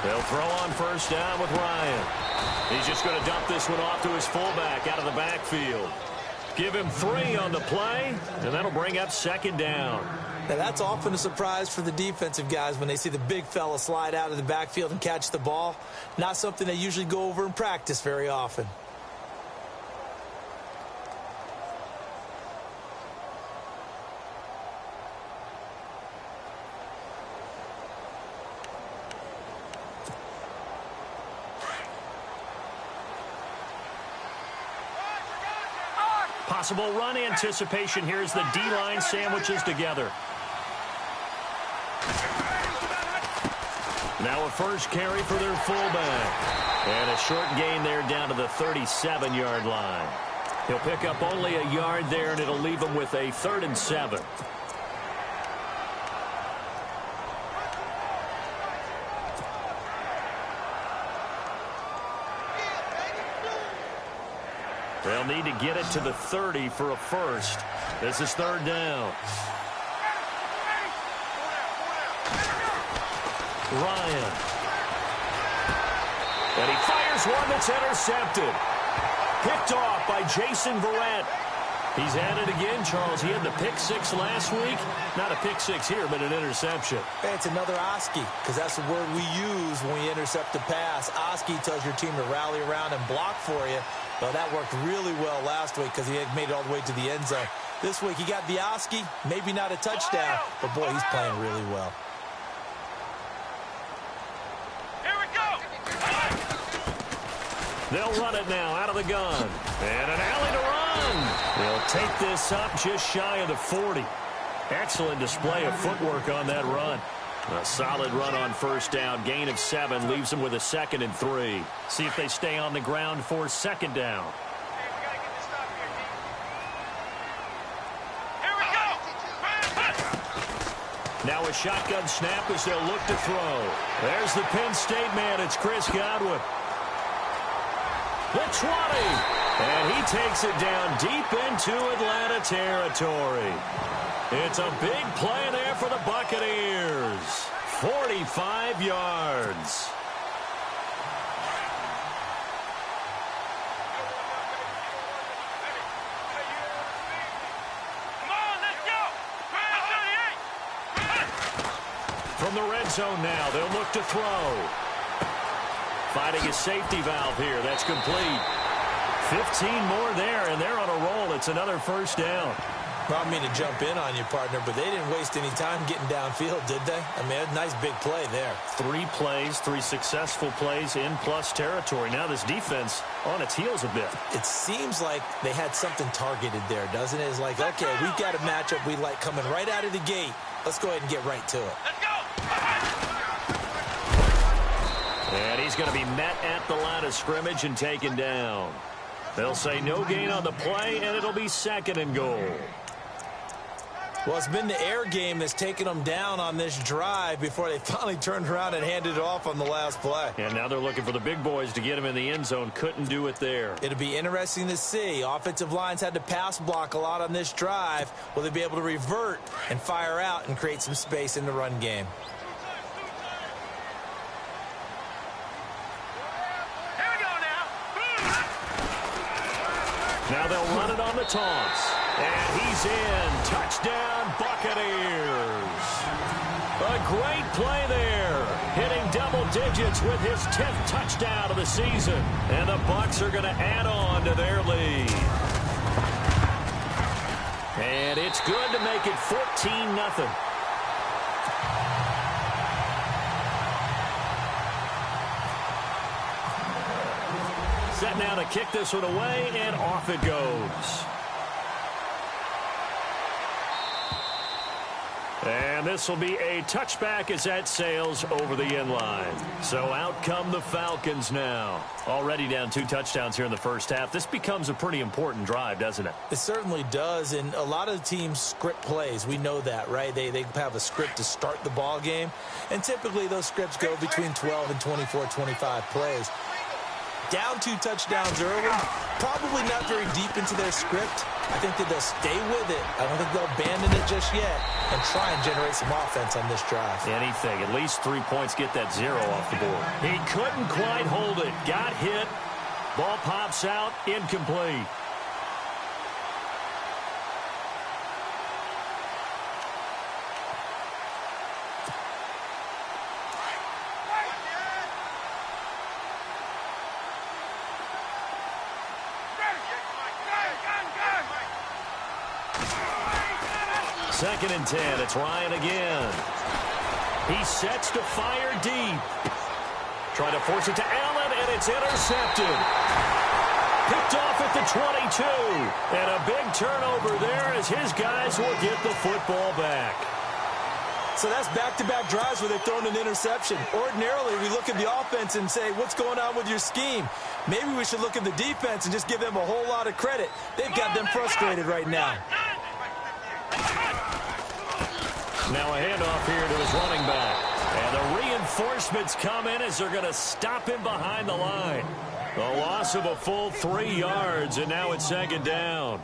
They'll throw on first down with Ryan. He's just going to dump this one off to his fullback out of the backfield. Give him 3 on the play, and that'll bring up second down. Now, that's often a surprise for the defensive guys when they see the big fella slide out of the backfield and catch the ball. Not something they usually go over in practice very often. Possible run anticipation here as the D-line sandwiches together. Now a first carry for their fullback. And a short gain there down to the 37-yard line. He'll pick up only a yard there, and it'll leave him with a 3rd and 7. They'll need to get it to the 30 for a first. This is 3rd down. Ryan. And he fires one that's intercepted. Picked off by Jason Verrett. He's at it again, Charles. He had the pick 6 last week. Not a pick 6 here, but an interception. Hey, it's another Oski, because that's the word we use when we intercept a pass. Oski tells your team to rally around and block for you. Well, that worked really well last week because he had made it all the way to the end zone. This week he got the Oski, maybe not a touchdown, but boy, he's playing really well. Here we go. They'll run it now out of the gun. And an alley to run. They'll take this up just shy of the 40. Excellent display of footwork on that run. A solid run on first down. Gain of 7 leaves them with a 2nd and 3. See if they stay on the ground for 2nd down. Here we go. Now a shotgun snap as they'll look to throw. There's the Penn State man. It's Chris Godwin. The 20. And he takes it down deep into Atlanta territory. It's a big play there for the Buccaneers. 45 yards. Come on, let's go. From the red zone now, they'll look to throw. Finding a safety valve here. That's complete. 15 more there, and they're on a roll. It's another first down. Well, I mean to jump in on you, partner, but they didn't waste any time getting downfield, did they? I mean, a nice big play there. 3 plays, 3 successful plays in plus territory. Now this defense on its heels a bit. It seems like they had something targeted there, doesn't it? It's like, okay, we've got a matchup we like coming right out of the gate. Let's go ahead and get right to it. Let's go. And he's going to be met at the line of scrimmage and taken down. They'll say no gain on the play, and it'll be 2nd and goal. Well, it's been the air game that's taken them down on this drive before they finally turned around and handed it off on the last play. And now they're looking for the big boys to get him in the end zone. Couldn't do it there. It'll be interesting to see. Offensive lines had to pass block a lot on this drive. Will they be able to revert and fire out and create some space in the run game? Here we go now. Now they'll run it on the taunts. And he's in. Touchdown, Buccaneers. A great play there. Hitting double digits with his 10th touchdown of the season. And the Bucs are going to add on to their lead. And it's good to make it 14-0. Set now to kick this one away, and off it goes. And this will be a touchback as that sails over the end line. So out come the Falcons now. Already down 2 touchdowns here in the first half. This becomes a pretty important drive, doesn't it? It certainly does, and a lot of teams script plays. We know that, right? They have a script to start the ball game, and typically those scripts go between 12 and 24, 25 plays. Down 2 touchdowns early, probably not very deep into their script. I think that they'll stay with it. I don't think they'll abandon it just yet and try and generate some offense on this drive. Anything. At least 3 points, get that 0 off the board. He couldn't quite hold it. Got hit. Ball pops out. Incomplete. Second and 10. It's Ryan again. He sets to fire deep. Trying to force it to Allen, and it's intercepted. Picked off at the 22. And a big turnover there as his guys will get the football back. So that's back-to-back drives where they've thrown an interception. Ordinarily, we look at the offense and say, what's going on with your scheme? Maybe we should look at the defense and just give them a whole lot of credit. They've got them frustrated right now. Now a handoff here to his running back. And the reinforcements come in as they're going to stop him behind the line. A loss of a full 3 yards, and now it's second down.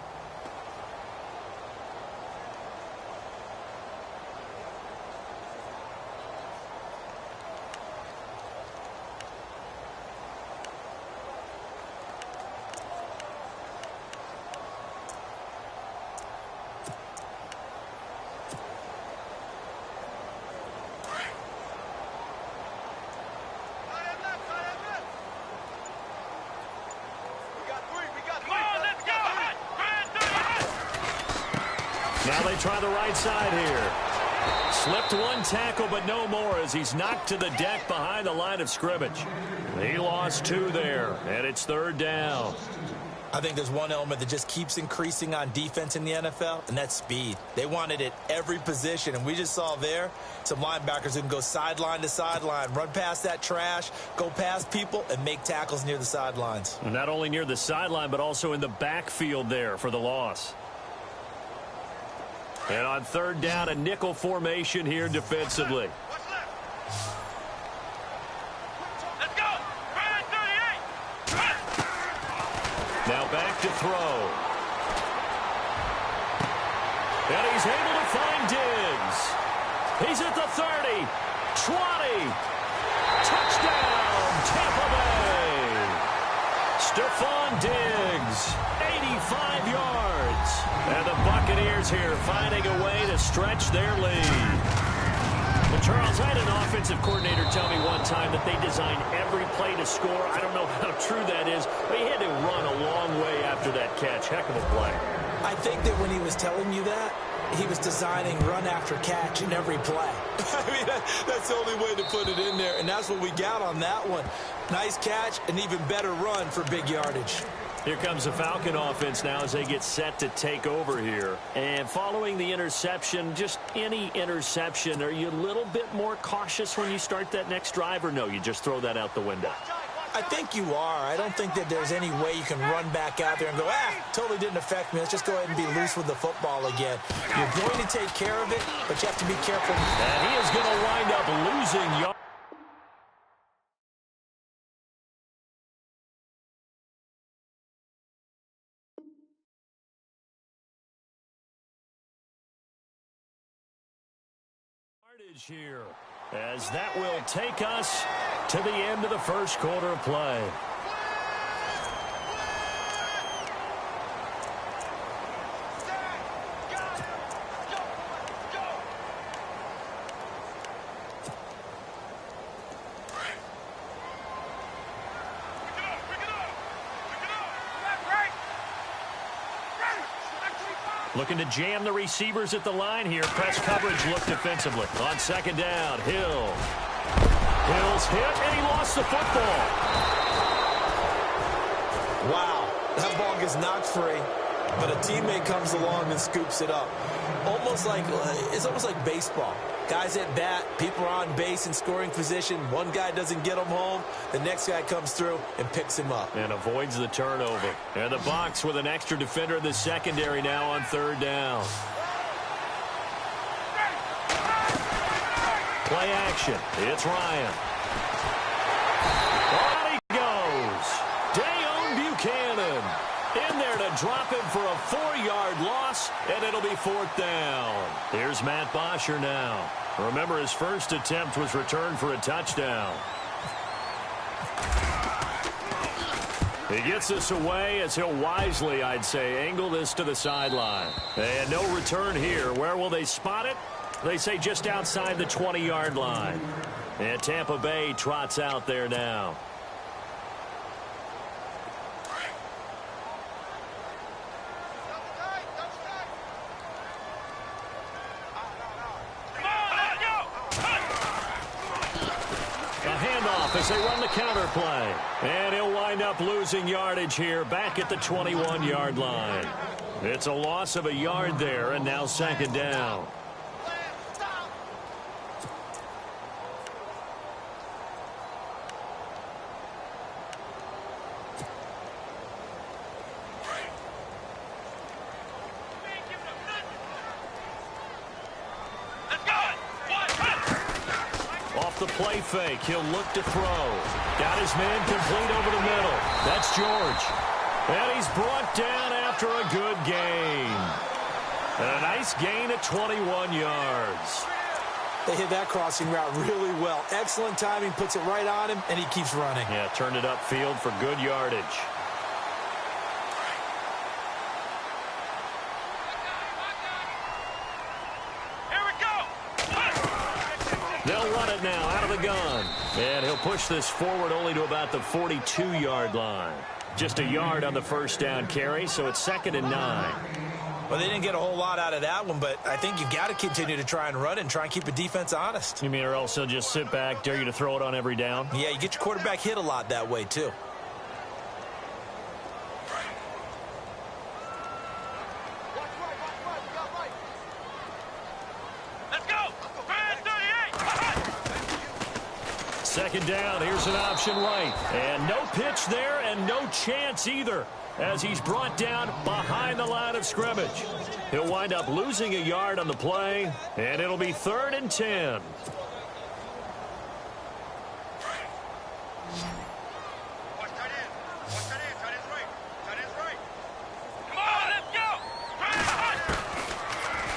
Now they try the right side here. Slipped one tackle, but no more as he's knocked to the deck behind the line of scrimmage. He lost 2 there, and it's third down. I think there's one element that just keeps increasing on defense in the NFL, and that's speed. They want it at every position, and we just saw there some linebackers who can go sideline to sideline, run past that trash, go past people, and make tackles near the sidelines. Not only near the sideline, but also in the backfield there for the loss. And on third down, a nickel formation here defensively. Let's go. Now back to throw. And he's able to find Diggs. He's at the 30, 20. Touchdown, Tampa Bay. Stephon Diggs, 85 yards. And the Buccaneers here finding a way to stretch their lead. Well, Charles, I had an offensive coordinator tell me one time that they design every play to score. I don't know how true that is, but he had to run a long way after that catch. Heck of a play. I think that when he was telling you that, he was designing run after catch in every play. I mean, that's the only way to put it in there, and that's what we got on that one. Nice catch, an even better run for big yardage. Here comes the Falcon offense now as they get set to take over here. And following the interception, just any interception, are you a little bit more cautious when you start that next drive, or no, you just throw that out the window? I think you are. I don't think that there's any way you can run back out there and go, totally didn't affect me. Let's just go ahead and be loose with the football again. You're going to take care of it, but you have to be careful. And he is going to wind up losing yards. Here, as that will take us to the end of the first quarter of play. Looking to jam the receivers at the line here. Press coverage look defensively. On second down, Hill. Hill's hit, and he lost the football. Wow, that ball gets knocked free, but a teammate comes along and scoops it up. It's almost like baseball. Guys at bat, people are on base in scoring position. One guy doesn't get him home. The next guy comes through and picks him up. And avoids the turnover. And the Bucs with an extra defender in the secondary now on third down. Play action. It's Ryan. On he goes. Buchanan. In there to drop him for a 4-yard loss, and it'll be 4th down. Here's Matt Bosher now. Remember, his first attempt was returned for a touchdown. He gets this away as he'll wisely, I'd say, angle this to the sideline. And no return here. Where will they spot it? They say just outside the 20-yard line. And Tampa Bay trots out there now. As they run the counter play. And he'll wind up losing yardage here back at the 21-yard line. It's a loss of a yard there, and now 2nd down. The play fake. He'll look to throw. Got his man complete over the middle. That's George. And he's brought down after a good gain. And a nice gain at 21 yards. They hit that crossing route really well. Excellent timing, puts it right on him, and he keeps running. Yeah, turned it upfield for good yardage. They'll run it now out of the gun. And he'll push this forward only to about the 42-yard line. Just a yard on the first down carry, so it's 2nd and 9. Well, they didn't get a whole lot out of that one, but I think you've got to continue to try and run it and try and keep the defense honest. You mean or else he'll just sit back, dare you to throw it on every down? Yeah, you get your quarterback hit a lot that way, too. Second down, here's an option right. And no pitch there and no chance either as he's brought down behind the line of scrimmage. He'll wind up losing a yard on the play, and it'll be 3rd and 10.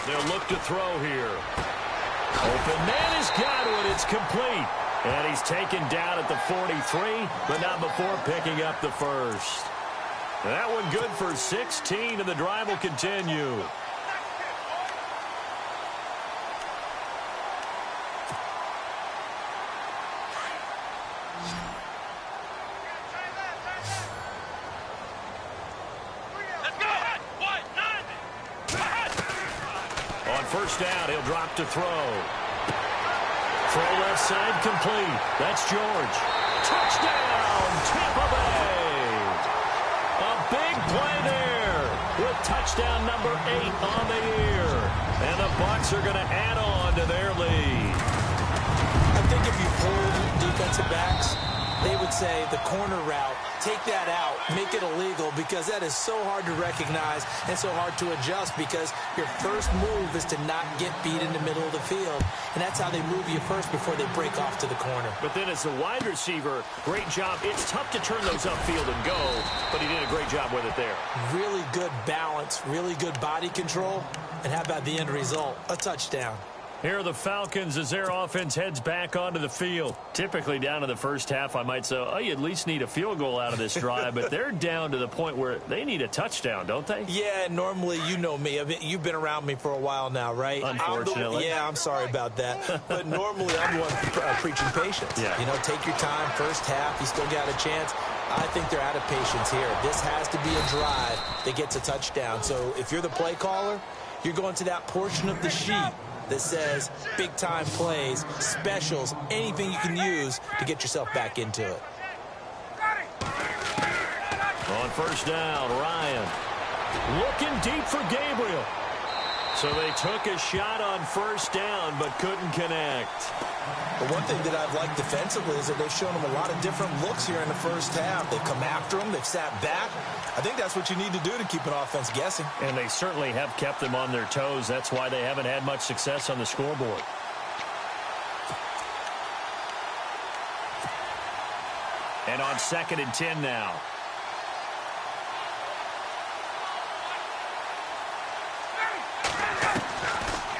They'll look to throw here. Open man is Godwin. It's complete. And he's taken down at the 43, but not before picking up the first. That one good for 16, and the drive will continue. On first down, he'll drop to throw. Throw left side complete. That's George. Touchdown, Tampa Bay. A big play there with touchdown number 8 on the year. And the Bucs are going to add on to their lead. I think if you pulled defensive backs, they would say the corner route, take that out, make it illegal, because that is so hard to recognize and so hard to adjust, because your first move is to not get beat in the middle of the field. And that's how they move you first before they break off to the corner. But then as a wide receiver, great job. It's tough to turn those upfield and go, but he did a great job with it there. Really good balance, really good body control. And how about the end result? A touchdown. Here are the Falcons as their offense heads back onto the field. Typically down to the first half, I might say, oh, you at least need a field goal out of this drive. But they're down to the point where they need a touchdown, don't they? Yeah, normally, you know me. I mean, you've been around me for a while now, right? Unfortunately. I'm sorry about that. But normally, I'm the one preaching patience. Yeah. You know, take your time. First half, you still got a chance. I think they're out of patience here. This has to be a drive that gets a touchdown. So if you're the play caller, you're going to that portion of the sheet that says big-time plays, specials, anything you can use to get yourself back into it. On first down, Ryan looking deep for Gabriel. So they took a shot on first down but couldn't connect. But one thing that I've liked defensively is that they've shown them a lot of different looks here in the first half. They've come after them. They've sat back. I think that's what you need to do to keep an offense guessing. And they certainly have kept them on their toes. That's why they haven't had much success on the scoreboard. And on 2nd and 10 now.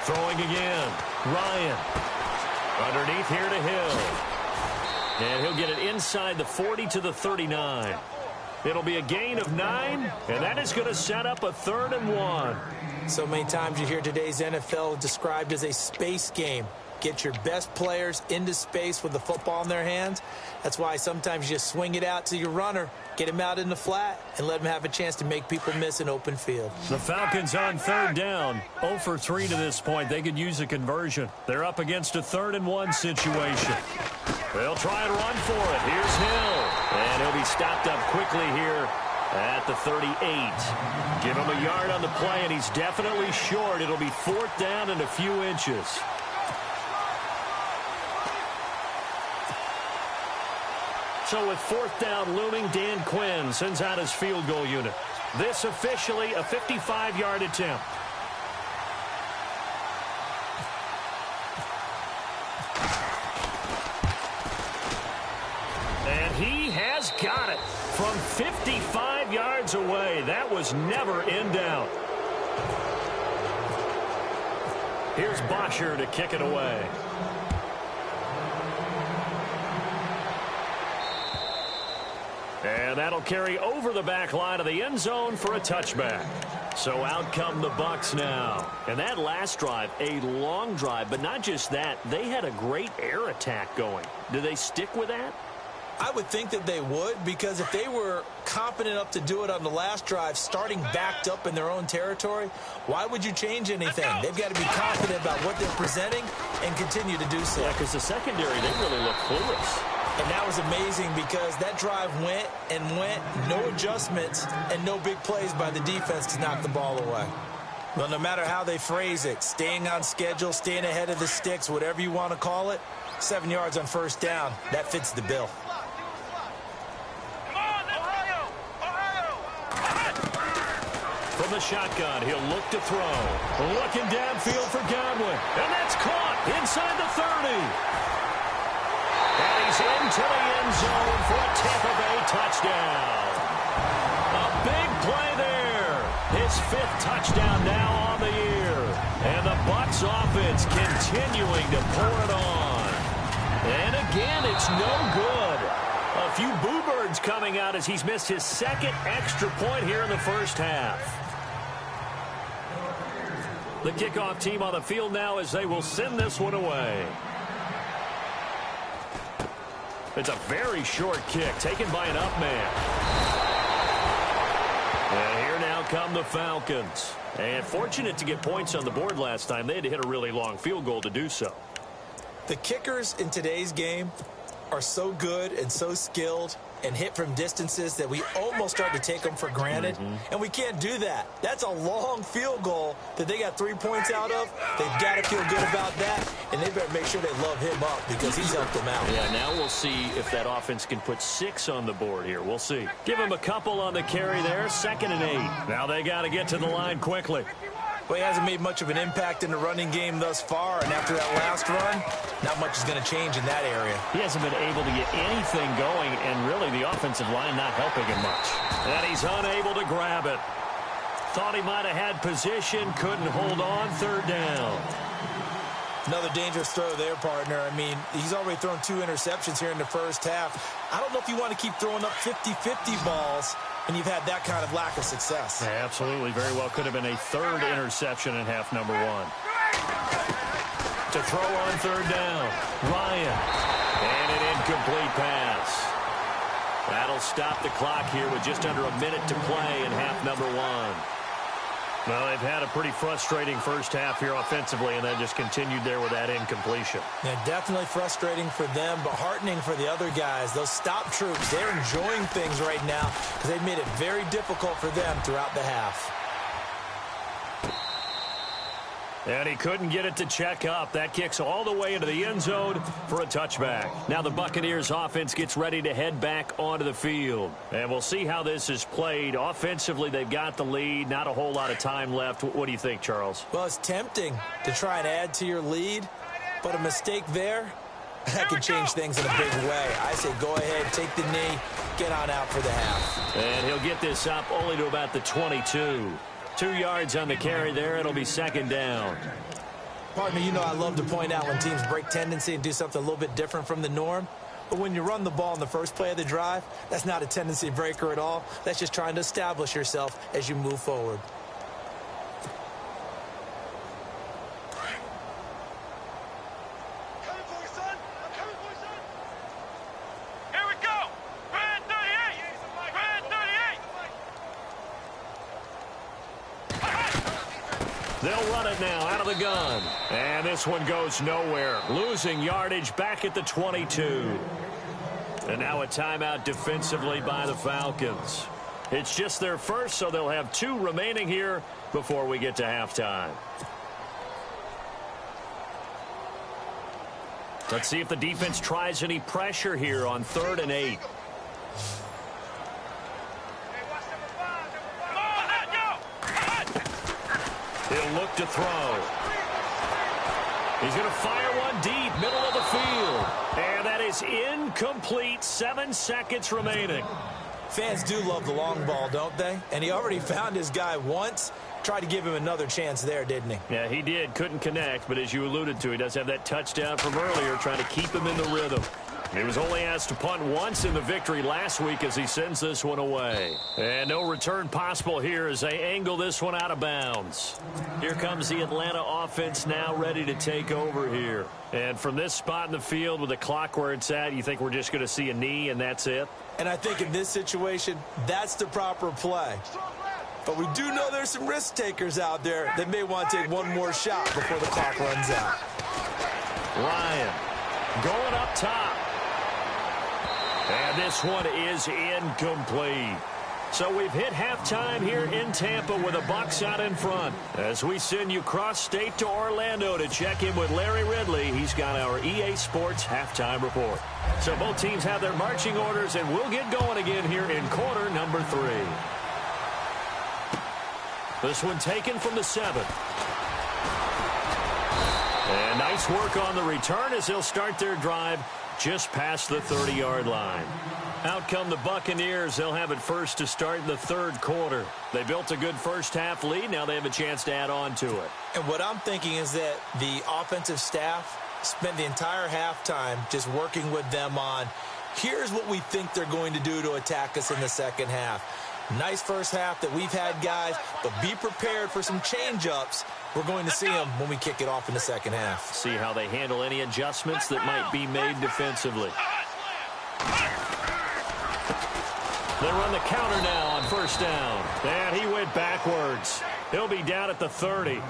Throwing again. Ryan. Underneath here to Hill. And he'll get it inside the 40 to the 39. It'll be a gain of 9, and that is going to set up a 3rd and 1. So many times you hear today's NFL described as a space game. Get your best players into space with the football in their hands. That's why sometimes you just swing it out to your runner, get him out in the flat, and let him have a chance to make people miss an open field. The Falcons on 3rd down. 0 for 3 to this point. They could use a conversion. They're up against a 3rd and 1 situation. They'll try and run for it. Here's Hill. And he'll be stopped up quickly here at the 38. Give him a yard on the play, and he's definitely short. It'll be 4th down and a few inches. So with 4th down looming, Dan Quinn sends out his field goal unit. This officially a 55-yard attempt. And he has got it from 55 yards away. That was never in doubt. Here's Bosher to kick it away. And that'll carry over the back line of the end zone for a touchback. So out come the Bucs now. And that last drive, a long drive, but not just that. They had a great air attack going. Do they stick with that? I would think that they would, because if they were confident enough to do it on the last drive, starting backed up in their own territory, why would you change anything? They've got to be confident about what they're presenting and continue to do so. Yeah, because the secondary, they really look clueless. And that was amazing because that drive went and went, no adjustments and no big plays by the defense to knock the ball away. Well, no matter how they phrase it, staying on schedule, staying ahead of the sticks, whatever you want to call it, 7 yards on 1st down, that fits the bill. From the shotgun, he'll look to throw. Looking downfield for Godwin. And that's caught inside the 30. And he's into the end zone for a Tampa Bay touchdown. A big play there. His 5th touchdown now on the year. And the Bucs offense continuing to pour it on. And again, it's no good. A few boo birds coming out as he's missed his 2nd extra point here in the first half. The kickoff team on the field now as they will send this one away. It's a very short kick taken by an up man. And here now come the Falcons. And fortunate to get points on the board last time. They had to hit a really long field goal to do so. The kickers in today's game are so good and so skilled and hit from distances that we almost start to take them for granted. And we can't do that. That's a long field goal that they got 3 points out of. They've got to feel good about that, and they better make sure they love him up because he's helped them out. Yeah, now we'll see if that offense can put 6 on the board here. We'll see. Give him a couple on the carry there, 2nd and 8. Now they got to get to the line quickly. Well, he hasn't made much of an impact in the running game thus far, and after that last run, not much is going to change in that area. He hasn't been able to get anything going, and really the offensive line not helping him much. And he's unable to grab it. Thought he might have had position, couldn't hold on, 3rd down. Another dangerous throw there, partner. I mean, he's already thrown 2 interceptions here in the first half. I don't know if you want to keep throwing up 50-50 balls when you've had that kind of lack of success. Yeah, absolutely. Very well could have been a 3rd interception in half number 1. To throw on 3rd down, Ryan. And an incomplete pass. That'll stop the clock here with just under a minute to play in half number 1. Well, they've had a pretty frustrating first half here offensively, and then just continued there with that incompletion. Yeah, definitely frustrating for them, but heartening for the other guys. Those stop troops, they're enjoying things right now because they've made it very difficult for them throughout the half. And he couldn't get it to check up. That kicks all the way into the end zone for a touchback. Now the Buccaneers offense gets ready to head back onto the field. And we'll see how this is played. Offensively, they've got the lead. Not a whole lot of time left. What do you think, Charles? Well, it's tempting to try and add to your lead, but a mistake there, that can change things in a big way. I say go ahead, take the knee, get on out for the half. And he'll get this up only to about the 22. 2 yards on the carry there. It'll be 2nd down. Partner, you know I love to point out when teams break tendency and do something a little bit different from the norm. But when you run the ball in the first play of the drive, that's not a tendency breaker at all. That's just trying to establish yourself as you move forward. Here we go. Red 38. Red 38. They'll run it now out of the gun. And this one goes nowhere. Losing yardage back at the 22. And now a timeout defensively by the Falcons. It's just their first, so they'll have 2 remaining here before we get to halftime. Let's see if the defense tries any pressure here on 3rd and 8. He'll look to throw. He's going to fire one deep, middle of the field. And that is incomplete. 7 seconds remaining. Fans do love the long ball, don't they? And he already found his guy once. Tried to give him another chance there, didn't he? Yeah, he did. Couldn't connect, but as you alluded to, he does have that touchdown from earlier, trying to keep him in the rhythm. He was only asked to punt once in the victory last week as he sends this one away. And no return possible here as they angle this one out of bounds. Here comes the Atlanta offense now ready to take over here. And from this spot in the field with the clock where it's at, you think we're just going to see a knee and that's it? And I think in this situation, that's the proper play. But we do know there's some risk takers out there that may want to take one more shot before the clock runs out. Ryan going up top. And this one is incomplete. So we've hit halftime here in Tampa with the Bucs out in front. As we send you cross-state to Orlando to check in with Larry Ridley, he's got our EA Sports halftime report. So both teams have their marching orders, and we'll get going again here in quarter number 3. This one taken from the 7. And nice work on the return as they'll start their drive just past the 30-yard line. Out come the Buccaneers. They'll have it first to start in the 3rd quarter. They built a good first-half lead. Now they have a chance to add on to it. And what I'm thinking is that the offensive staff spent the entire halftime just working with them on, here's what we think they're going to do to attack us in the second half. Nice first half that we've had, guys, but be prepared for some change-ups. We're going to see them when we kick it off in the second half. See how they handle any adjustments that might be made defensively. They run the counter now on first down. And he went backwards. He'll be down at the 30.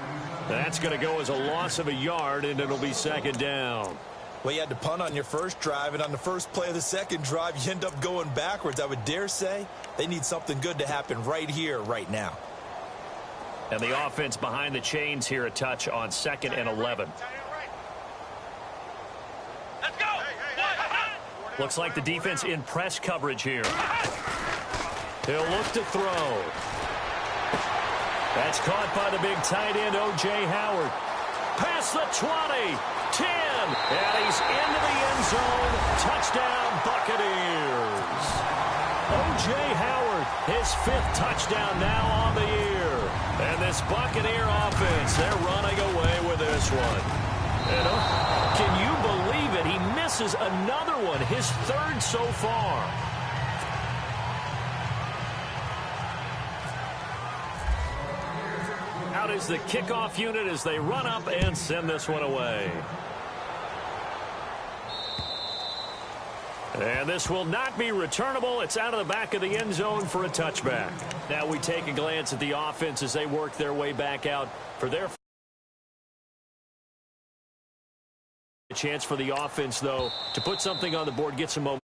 That's going to go as a loss of a yard, and it'll be 2nd down. Well, you had to punt on your first drive, and on the first play of the second drive, you end up going backwards. I would dare say they need something good to happen right here, right now. And the offense behind the chains here, a touch on 2nd and 11. Let's go. Looks like the defense in press coverage here. He'll look to throw. That's caught by the big tight end, O.J. Howard. Past the 20, 10, and he's into the end zone. Touchdown, Buccaneers. O.J. Howard, his 5th touchdown now on the year. And this Buccaneer offense, they're running away with this one. And can you believe it? He misses another one, his 3rd so far. Out is the kickoff unit as they run up and send this one away. And this will not be returnable. It's out of the back of the end zone for a touchback. Now we take a glance at the offense as they work their way back out for their chance for the offense, though, to put something on the board, get some momentum.